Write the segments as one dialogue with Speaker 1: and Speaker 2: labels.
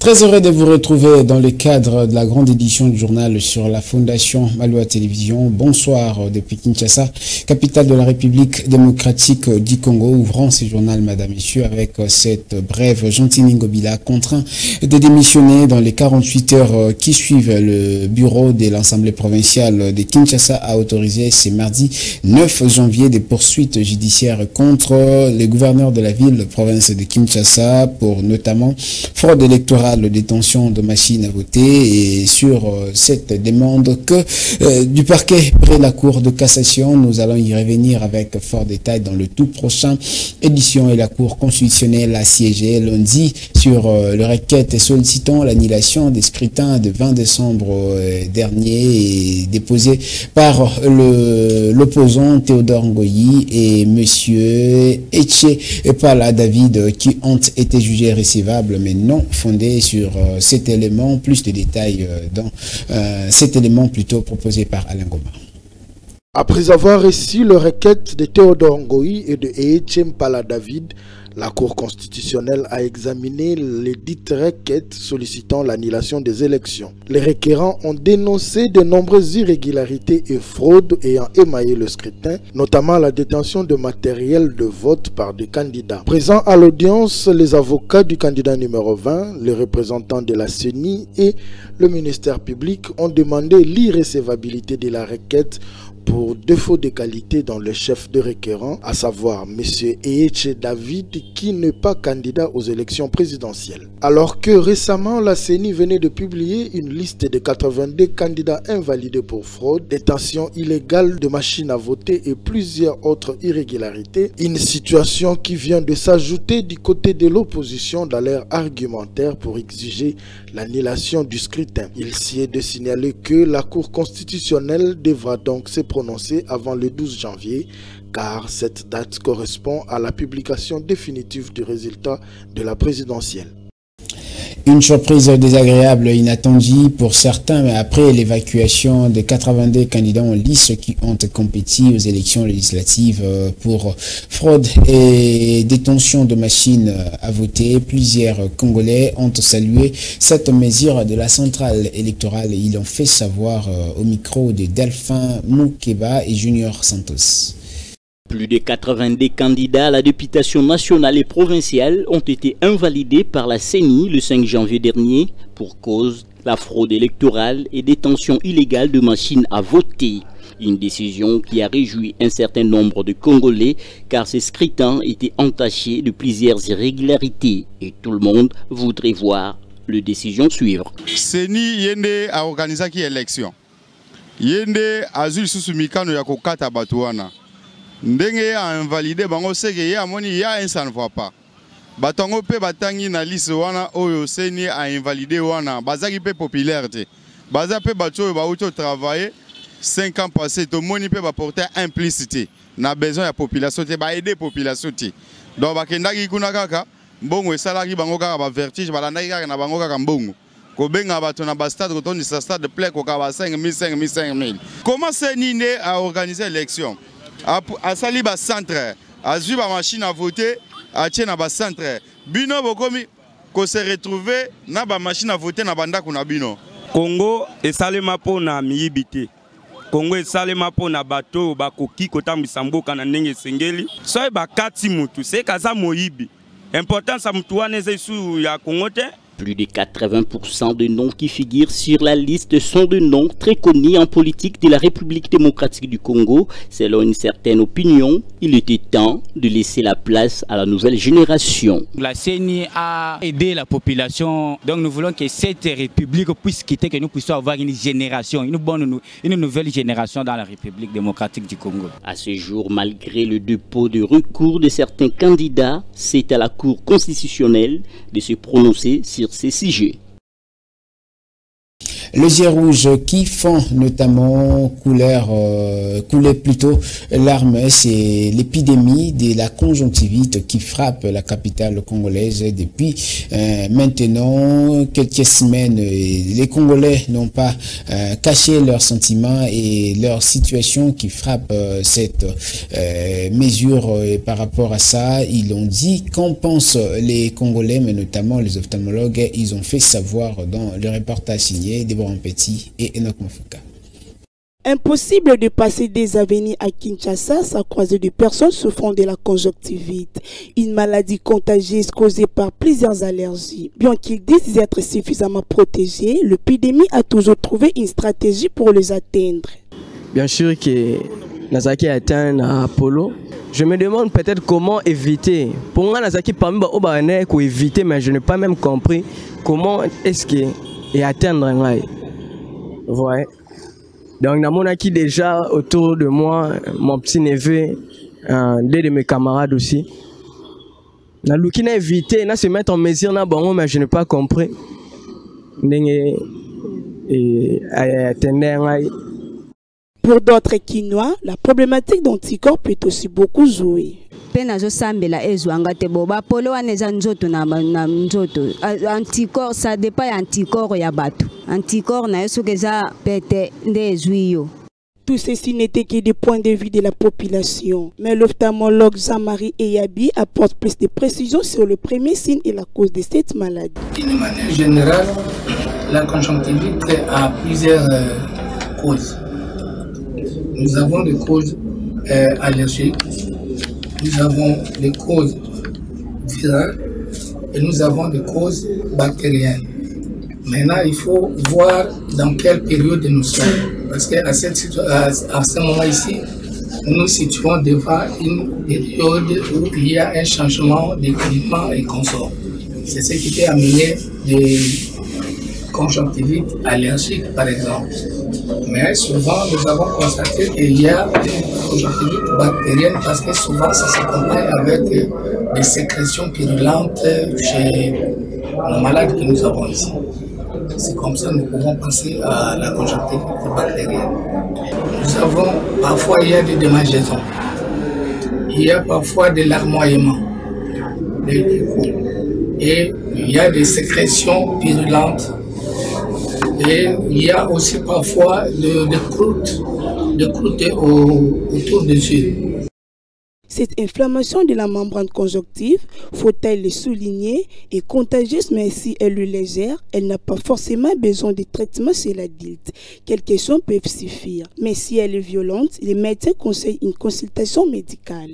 Speaker 1: Très heureux de vous retrouver dans le cadre de la grande édition du journal sur la Fondation Maloa Télévision. Bonsoir depuis Kinshasa, capitale de la République démocratique du Congo. Ouvrant ce journal, madame, messieurs, avec cette brève. Gentini Ngobila contraint de démissionner dans les 48 heures qui suivent. Le bureau de l'Assemblée provinciale de Kinshasa a autorisé ce mardi 9 janvier des poursuites judiciaires contre le gouverneur de la ville, province de Kinshasa, pour notamment fraude électorale, détention de machines à voter. Et sur cette demande du parquet près la Cour de cassation, nous allons y revenir avec fort détail dans le tout prochain édition. Et la Cour constitutionnelle a siégé lundi sur le requête sollicitant l'annulation des scrutins de 20 décembre dernier, déposé par l'opposant Théodore Ngoyi et monsieur Etchepala David, qui ont été jugés récevables mais non fondés sur cet élément. Plus de détails dans cet élément plutôt proposé par Alain Goma.
Speaker 2: Après avoir reçu le requête de Théodore Ngoyi et de Etchepala David, la Cour constitutionnelle a examiné les dites requêtes sollicitant l'annulation des élections. Les requérants ont dénoncé de nombreuses irrégularités et fraudes ayant émaillé le scrutin, notamment la détention de matériel de vote par des candidats. Présents à l'audience, les avocats du candidat numéro 20, les représentants de la CENI et le ministère public ont demandé l'irrécevabilité de la requête pour défaut de qualité dans le chef de requérant, à savoir M. Etche David, qui n'est pas candidat aux élections présidentielles. Alors que récemment, la CENI venait de publier une liste de 82 candidats invalidés pour fraude, détention illégale de machines à voter et plusieurs autres irrégularités, une situation qui vient de s'ajouter du côté de l'opposition dans leur argumentaire pour exiger l'annulation du scrutin. Il s'y est de signaler que la Cour constitutionnelle devra donc se prononcer avant le 12 janvier, car cette date correspond à la publication définitive du résultat de la présidentielle.
Speaker 1: Une surprise désagréable, inattendue pour certains, mais après l'évacuation des 82 candidats en lice qui ont compéti aux élections législatives pour fraude et détention de machines à voter, plusieurs Congolais ont salué cette mesure de la centrale électorale. Ils l'ont fait savoir au micro de Delphin Moukeba et Junior Santos.
Speaker 3: Plus de 82 candidats à la députation nationale et provinciale ont été invalidés par la CENI le 5 janvier dernier pour cause de la fraude électorale et détention illégale de machines à voter. Une décision qui a réjoui un certain nombre de Congolais car ces scrutins étaient entachés de plusieurs irrégularités et tout le monde voudrait voir la décision suivre.
Speaker 4: CENI yende a organisé une élection. Yende a zul susumikano ya kokata batuana. Ndenge a invalidé bango seke ya moni ya ça ne va pas. Batongo pe batangi na liste wana oyo CENI a invalidé wana bazaki pe popularité. Baza pe bato ba auto travailler 5 ans passés to moni pe ba porter implicité. Na besoin ya population te ba aider population te. Donc bakendaki kuna kaka mbongo esalaki bango kaka ba vertige balandaki kaka na bango kaka mbongo. Kobenga bato na ba stade kotondi sa stade plein ko ka ba 5 000. Comment CENI a organisé l'élection? A sali ba centre, a vu ba machine à voter, a tient na ba centre. Bino bokomi ko se retrouver na ba machine à voter na banda kuna bino.
Speaker 5: Congo esalema po na miyibite. Congo esalema po na bato bakoki kotambisa mboka na ndenge sengeli. So ba kati mutu, c'est kaza moyibi. Important sa mutu wana esu ya Congo te.
Speaker 3: Plus de 80% des noms qui figurent sur la liste sont des noms très connus en politique de la République démocratique du Congo. Selon une certaine opinion, il était temps de laisser la place à la nouvelle génération.
Speaker 6: La CENI a aidé la population, donc nous voulons que cette République puisse quitter, que nous puissions avoir une génération, une nouvelle génération dans la République démocratique du Congo.
Speaker 3: À ce jour, malgré le dépôt de recours de certains candidats, c'est à la Cour constitutionnelle de se prononcer sur ces sujets.
Speaker 1: Les yeux rouges qui font notamment couler plutôt larmes, c'est l'épidémie de la conjonctivite qui frappe la capitale congolaise depuis maintenant quelques semaines. Les Congolais n'ont pas caché leurs sentiments et leur situation qui frappe cette mesure. Par rapport à ça, ils ont dit qu'en pensent les Congolais, mais notamment les ophtalmologues. Ils ont fait savoir dans le reportage signé Deborah Petit et Enoch Mafouka.
Speaker 7: Impossible de passer des avenirs à Kinshasa sans croiser des personnes souffrant de la conjonctivite, une maladie contagieuse causée par plusieurs allergies. Bien qu'ils disent être suffisamment protégés, l'épidémie a toujours trouvé une stratégie pour les atteindre.
Speaker 8: Bien sûr que Nazaki a atteint Apollo. Je me demande peut-être comment éviter. Pour moi, Nazaki parmi les gens éviter, mais je n'ai pas même compris comment est-ce que atteindre un. Vous voyez. Donc, dans mon acquis déjà autour de moi, mon petit neveu, deux de mes camarades aussi. Na lukina éviter, na se mettre en mesure na bon, mais je n'ai pas compris.
Speaker 7: Pour d'autres Quinois, la problématique d'anticorps peut aussi beaucoup jouer.
Speaker 9: Anticorps, ça dépend anticorps ya batu. Anticorps na yesu keza pete ndezuyo.
Speaker 7: Tout ceci n'était que des points de vue de la population. Mais l'ophtalmologue Jean-Marie Eyabi apporte plus de précisions sur le premier signe et la cause de cette maladie.
Speaker 10: D'une manière générale, la conjonctivite a plusieurs causes. Nous avons des causes allergiques, nous avons des causes virales et nous avons des causes bactériennes. Maintenant, il faut voir dans quelle période nous sommes. Parce qu'à ce moment ici, nous nous situons devant une période où il y a un changement de climat et consort. C'est ce qui peut amener des conjonctivites allergiques, par exemple. Mais souvent, nous avons constaté qu'il y a des conjonctivites bactériennes parce que souvent, ça s'accompagne avec des sécrétions purulentes chez les malades que nous avons ici. C'est comme ça que nous pouvons penser à la conjonctivite bactérienne. Nous avons, parfois, il y a des démangeaisons. Il y a parfois des larmoiements. Et il y a des sécrétions purulentes. Et il y a aussi parfois des croûtes autour des yeux.
Speaker 7: Cette inflammation de la membrane conjonctive, faut-elle le souligner, est contagieuse, mais si elle est légère, elle n'a pas forcément besoin de traitement chez l'adulte. Quelques soins peuvent suffire, mais si elle est violente, les médecins conseillent une consultation médicale.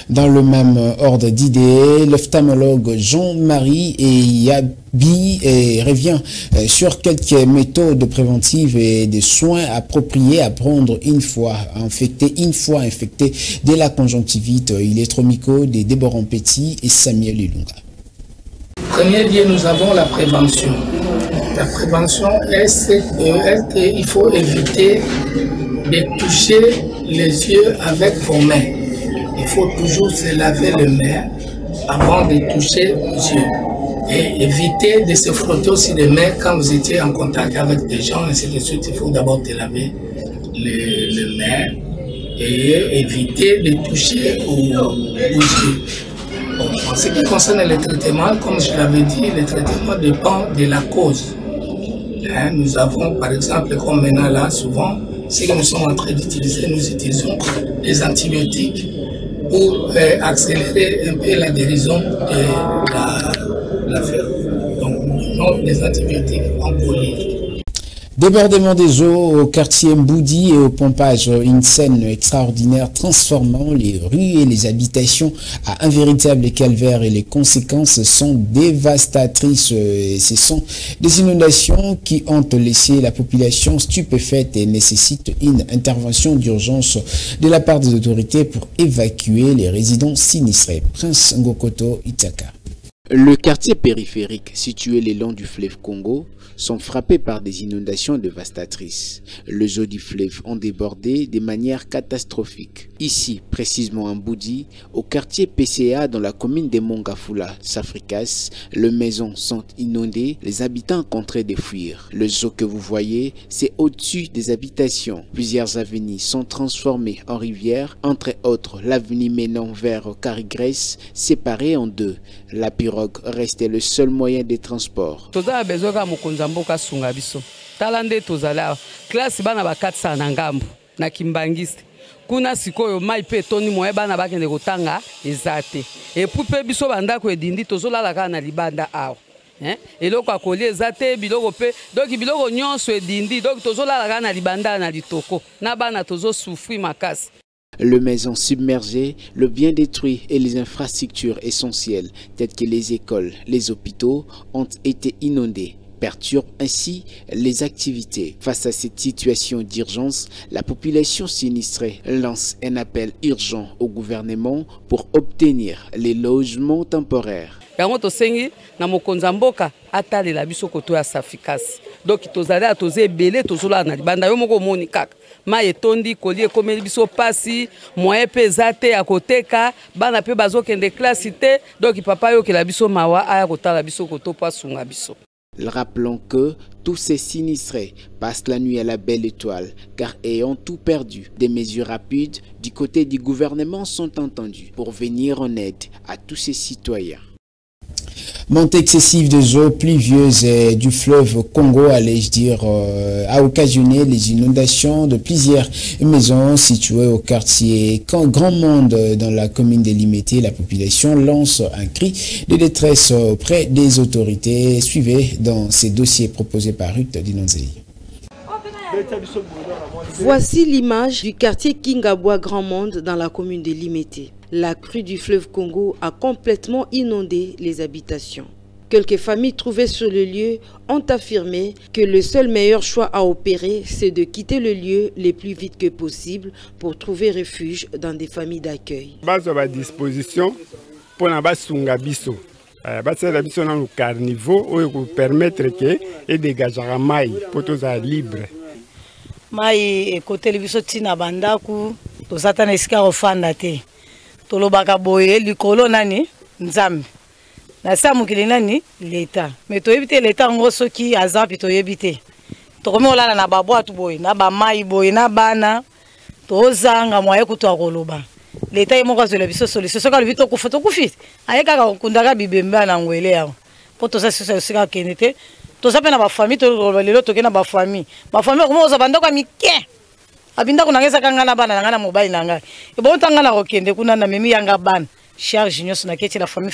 Speaker 1: Dans le même ordre d'idées, l'ophtalmologue Jean-Marie Eyabi revient sur quelques méthodes préventives et des soins appropriés à prendre une fois infecté de la conjonctivite. Il est au micro de Deborah Petit et Samuel Ilunga.
Speaker 10: Premier lieu, nous avons la prévention. La prévention est qu'il faut éviter de toucher les yeux avec vos mains. Il faut toujours se laver les mains avant de toucher les yeux. Et éviter de se frotter aussi les mains quand vous étiez en contact avec des gens, ainsi de suite. Il faut d'abord te laver les mains et éviter de toucher aux yeux. Bon, en ce qui concerne les traitements, comme je l'avais dit, le traitement dépend de la cause. Nous avons, par exemple, comme maintenant là, souvent, ce que nous sommes en train d'utiliser, nous utilisons les antibiotiques pour accélérer un peu la guérison de l'affaire. Donc, nous donnons des antibiotiques en poly.
Speaker 1: Débordement des eaux au quartier Mboudi et au pompage, une scène extraordinaire transformant les rues et les habitations à un véritable calvaire et les conséquences sont dévastatrices. Et ce sont des inondations qui ont laissé la population stupéfaite et nécessitent une intervention d'urgence de la part des autorités pour évacuer les résidents sinistrés. Prince Ngokoto Itaka.
Speaker 11: Le quartier périphérique situé le long du fleuve Congo sont frappés par des inondations dévastatrices. Les eaux du fleuve ont débordé de manière catastrophique. Ici, précisément en Boudi, au quartier PCA dans la commune de Mongafula, Safrikas, les maisons sont inondées, les habitants contraints de fuir. Les eaux que vous voyez, c'est au-dessus des habitations. Plusieurs avenues sont transformées en rivières, entre autres l'avenue menant vers Carigrès, séparée en deux. La pirogue restait le seul moyen de transport.
Speaker 12: Mboka sunga biso talande tozala classe bana ba 400 na ngambo na kimbangiste kuna sikoyo mai pe toni moye bana bakende kotanga ezate et puis pe biso banda ko edindi tozolala kana na libanda awo eloko akoli ezate biloko pe donc biloko nyonso edindi donc tozolala kana na libanda na litoko na bana tozo souffrir makasi.
Speaker 11: Les maisons submergées, le bien détruit et les infrastructures essentielles telles que les écoles, les hôpitaux ont été inondées, perturbe ainsi les activités. Face à cette situation d'urgence, la population sinistrée lance un appel urgent au gouvernement pour obtenir les logements temporaires.
Speaker 12: Na mokonza mboka atalela biso koto ya Safikasi donc tozali atoze ebele tozola na libanda yo moko moni kaka mai etondi kolie komeli biso pasi moyen pe zate ya koteka bana pe bazokende classe te donc papa yo kela biso mawa aya kotala biso koto pasunga biso.
Speaker 11: Rappelons que tous ces sinistrés passent la nuit à la belle étoile car ayant tout perdu, des mesures rapides du côté du gouvernement sont entendues pour venir en aide à tous ces citoyens.
Speaker 1: Montée excessive des eaux pluvieuses du fleuve Congo, allais-je dire, a occasionné les inondations de plusieurs maisons situées au quartier Grand Monde dans la commune de Limete. La population lance un cri de détresse auprès des autorités. Suivez dans ces dossiers proposés par Ruth Dinonzei.
Speaker 13: Voici l'image du quartier Kingabwa Grand Monde dans la commune de Limete. La crue du fleuve Congo a complètement inondé les habitations. Quelques familles trouvées sur le lieu ont affirmé que le seul meilleur choix à opérer, c'est de quitter le lieu le plus vite que possible pour trouver refuge dans des familles d'accueil.
Speaker 14: À disposition pour la biso. La biso dans le carnivore pour permettre que et dégager la maille pour tous libre.
Speaker 15: Maille côté le biso tina bandaku to satana iska ofanda te. Tolobaka boye likolo nani nzambe na samukili nani leta mais toyebite leta ngo soki azapi toyebite tokomi olala na babwatu boye na bamai boye na bana tozanga moye kutwa koloba leta yemo kwazela biso solution soka lubito kufoto kufite ayeka ka kundaka bibemba na ngwele yawo po toza sisa sika kenete toza pe na ba famille to lelo tokena ba famille ko za banda kwa mike abinda kunangeza kangana bana ngana mobile nanga ebo tangana kokende kuna na mimi yanga bana charge nyos na keti la famille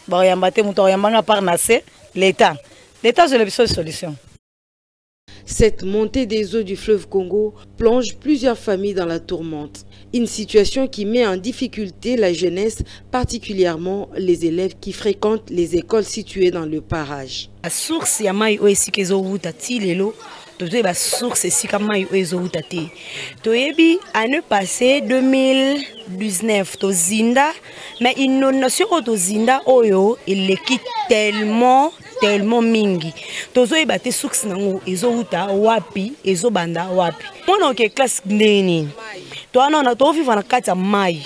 Speaker 15: ba yamba te muto yambanga par nase l'état c'est la solution.
Speaker 13: Cette montée des eaux du fleuve Congo plonge plusieurs familles dans la tourmente. Une situation qui met en difficulté la jeunesse, particulièrement les élèves qui fréquentent les écoles situées dans le parage.
Speaker 15: La source ya mai oesikezo wutati lelo tozoe ba source esika mai oezo wutati. Toyebi année passée 2019 tozinda mais inondation tozinda oyo il est tellement mingi tozoe bate source nango ezo wuta wapi ezo banda wapi mona ke classe ndeni to anona to vivre na kati ya mai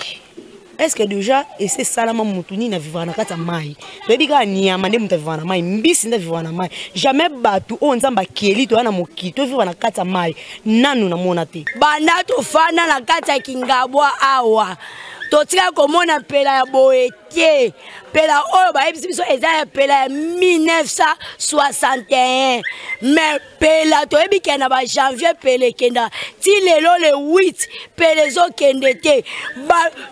Speaker 15: est-ce que déjà et c'est salama mutuni na vivre na kati ya mai toyebi ka nyama nde muta vivre na mai mbisi nde vivre na mai jamais batu o nzamba keli to ana mokito vivre na kati ya mai nanu na mona te
Speaker 16: banda to fana na kati ya Kingabwa awa totika komona pela ya boetie pela oyo bayebisi biso eza ya pela ya 1961 mais pela toyebi ke na ba janvier pele kenda ti lelo le 8 pele zo kende te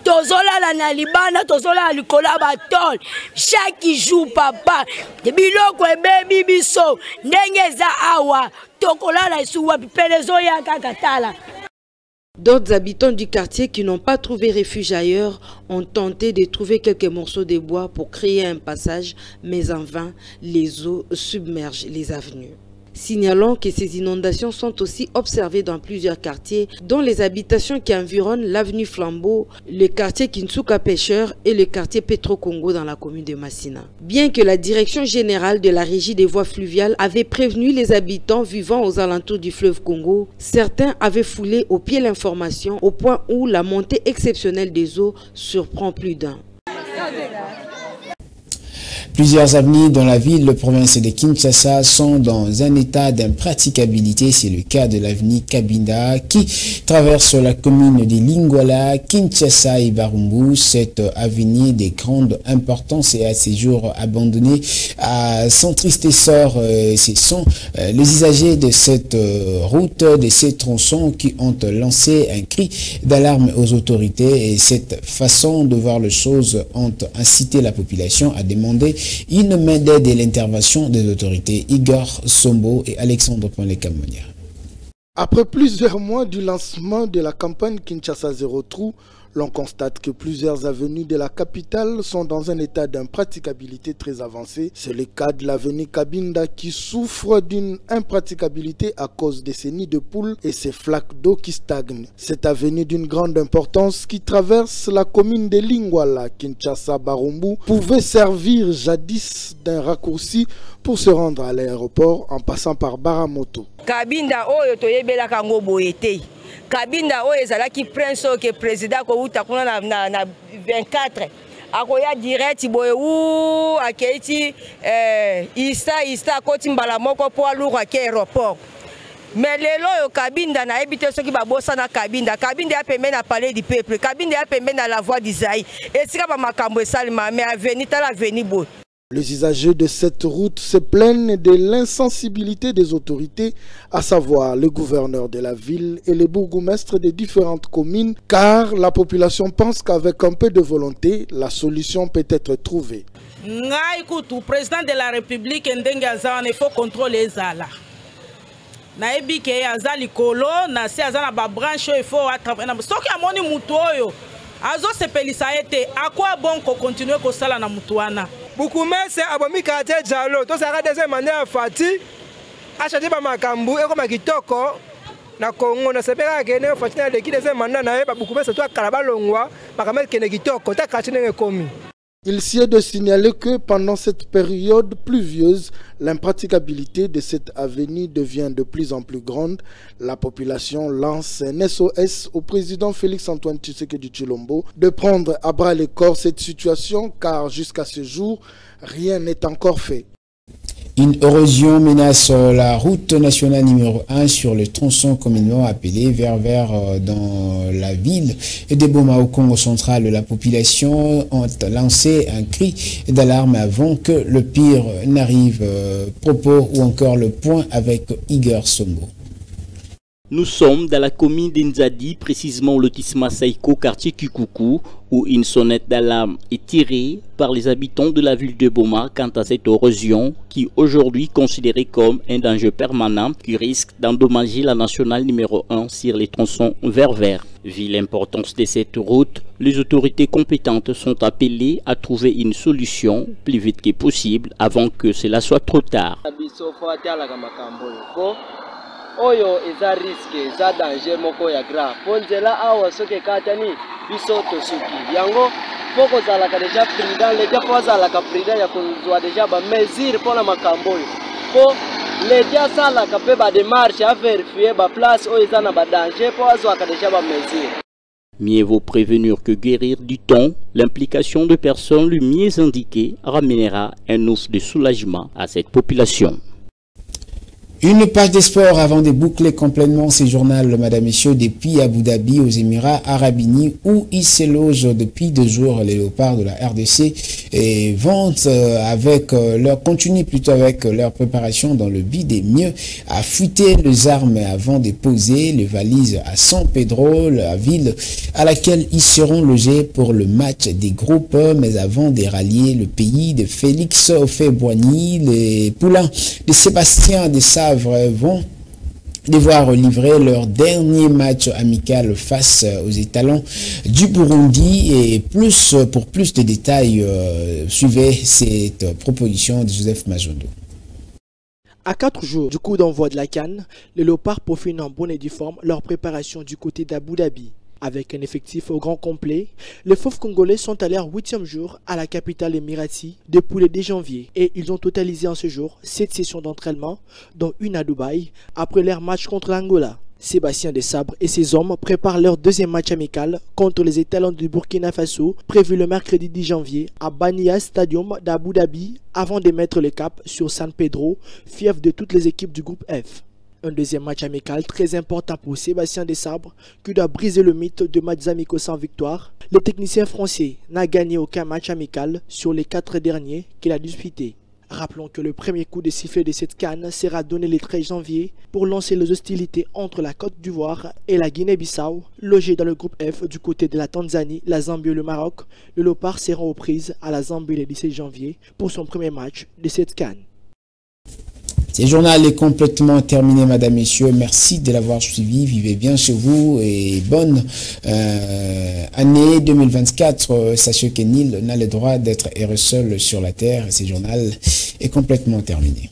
Speaker 16: tozolala na libanda tozolala likola batol chaque jour papa biloko ebebi biso ndenge eza awa tokolala esu wapi pele zo ya kakatala.
Speaker 13: D'autres habitants du quartier qui n'ont pas trouvé refuge ailleurs ont tenté de trouver quelques morceaux de bois pour créer un passage, mais en vain, les eaux submergent les avenues. signalant que ces inondations sont aussi observées dans plusieurs quartiers, dont les habitations qui environnent l'avenue Flambeau, le quartier Kinsuka Pêcheur et le quartier Petro-Congo dans la commune de Massina. Bien que la direction générale de la régie des voies fluviales avait prévenu les habitants vivant aux alentours du fleuve Congo, certains avaient foulé au pied l'information au point où la montée exceptionnelle des eaux surprend plus d'un.
Speaker 1: Plusieurs avenues dans la ville de province de Kinshasa sont dans un état d'impraticabilité. C'est le cas de l'avenue Kabinda qui traverse la commune de Lingwala, Kinshasa et Barumbu. Cette avenue de grande importance et à ces jours abandonnée à son triste essor. Ce sont les usagers de cette route, de ces tronçons qui ont lancé un cri d'alarme aux autorités et cette façon de voir les choses ont incité la population à demander une main d'aide et l'intervention des autorités. Igor Sombo et Alexandre Ponle-Camonia.
Speaker 2: Après plusieurs mois du lancement de la campagne Kinshasa Zéro Trou, l'on constate que plusieurs avenues de la capitale sont dans un état d'impraticabilité très avancé. C'est le cas de l'avenue Kabinda qui souffre d'une impraticabilité à cause de ses nids de poules et ses flaques d'eau qui stagnent. Cette avenue d'une grande importance qui traverse la commune de Lingwala, Kinshasa, Barumbu, pouvait servir jadis d'un raccourci pour se rendre à l'aéroport en passant par Baramoto.
Speaker 17: Kabinda oyo toyebela kango boyete. Kabinda oyo ezalaki prince que président ko uta kuna na 24 akoya direct boye u akeiti isa koti mbala moko po aluka ke aéroport. Mais lelo yo Kabinda na ebité soki babosa na Kabinda ya pembe na palais du peuple, Kabinda ya pembe na la voix d'Isaïe. Et sika ba makambo esalima mais avenue ta la avenue boye.
Speaker 2: Les usagers de cette route se plaignent de l'insensibilité des autorités, à savoir le gouverneur de la ville et les bourgmestres des différentes communes, car la population pense qu'avec un peu de volonté, la solution peut être trouvée.
Speaker 18: Le président de la République, il faut contrôler les ala. Naebi ke azali kolo na se azana ba branche il faut attraper. Soki amoni mutu oyo azo sepelisa ete akwa bon ko continuer ko sala na mutu wana.
Speaker 19: Bukumese abomi kate jalo to saka deuxième manière fati achati ba makambu eko makitoko na Congo na sepeka kene fati na leki deuxième mandat na ba bukumese to akala balongwa makamel kene kitoko ta kati ne komi.
Speaker 2: Il s'y est de signaler que pendant cette période pluvieuse, l'impraticabilité de cette avenue devient de plus en plus grande. La population lance un SOS au président Félix-Antoine Tshisekedi Tshilombo de prendre à bras le corps cette situation car jusqu'à ce jour, rien n'est encore fait.
Speaker 1: Une érosion menace la route nationale numéro 1 sur le tronçon communément appelé vers dans la ville de Boma au Congo central. La population a lancé un cri d'alarme avant que le pire n'arrive. Propos ou encore le point avec Igor Sombo.
Speaker 3: Nous sommes dans la commune d'Inzadi, précisément au lotissement Saïko, quartier Kikuku, où une sonnette d'alarme est tirée par les habitants de la ville de Boma quant à cette érosion qui est aujourd'hui considérée comme un danger permanent qui risque d'endommager la nationale numéro 1 sur les tronçons vert. Vu l'importance de cette route, les autorités compétentes sont appelées à trouver une solution plus vite que possible avant que cela soit trop tard.
Speaker 20: Oyo eza risque eza danger moko ya grave ponzela awa soki katani biso tosuki yango poko zalaka deja prudent ledia po azalaka prudent ya kozwa deja ba mesure mpona makambo oyo po ledia asalaka mpe ba démarche a vérifier ba place oyo eza na ba danger po azwaka deja ba mesure.
Speaker 3: Mieux vaut prévenir que guérir du temps. L'implication de personnes le mieux indiquées ramènera un ouf de soulagement à cette population.
Speaker 1: Une page de sport avant de boucler complètement ces journaux, madame, messieurs, depuis Abu Dhabi aux Émirats Arabes Unis, où ils se logent depuis 2 jours, les léopards de la RDC, et continuent plutôt avec leur préparation dans le but de mieux affûter les armes avant de poser les valises à San Pedro, la ville à laquelle ils seront logés pour le match des groupes, mais avant de rallier le pays de Félix Houphouët-Boigny, les poulains de Sébastien de Savre vont devoir livrer leur dernier match amical face aux étalons du Burundi. Et pour plus de détails, suivez cette proposition de Joseph Majondo.
Speaker 2: À 4 jours du coup d'envoi de la CAN, les Léopards peaufinent en bonne et due forme leur préparation du côté d'Abu Dhabi. Avec un effectif au grand complet, les Fauves congolais sont à leur 8e jour à la capitale émirati depuis le 10 janvier et ils ont totalisé en ce jour 7 sessions d'entraînement, dont une à Dubaï, après leur match contre l'Angola. Sébastien Desabre et ses hommes préparent leur deuxième match amical contre les étalons du Burkina Faso, prévu le mercredi 10 janvier à Bania Stadium d'Abu Dhabi, avant de mettre le cap sur San Pedro, fief de toutes les équipes du groupe F. Un deuxième match amical très important pour Sébastien Desabre, qui doit briser le mythe de matchs amicaux sans victoire. Le technicien français n'a gagné aucun match amical sur les 4 derniers qu'il a disputés. Rappelons que le premier coup de sifflet de cette CAN sera donné le 13 janvier pour lancer les hostilités entre la Côte d'Ivoire et la Guinée-Bissau, logés dans le groupe F du côté de la Tanzanie, la Zambie et le Maroc. Le Léopard sera aux prises à la Zambie le 17 janvier pour son premier match de cette CAN.
Speaker 1: Ce journal est complètement terminé, mesdames, messieurs. Merci de l'avoir suivi. Vivez bien chez vous et bonne année 2024. Sachez que nul n'a le droit d'être heureux seul sur la terre. Ce journal est complètement terminé.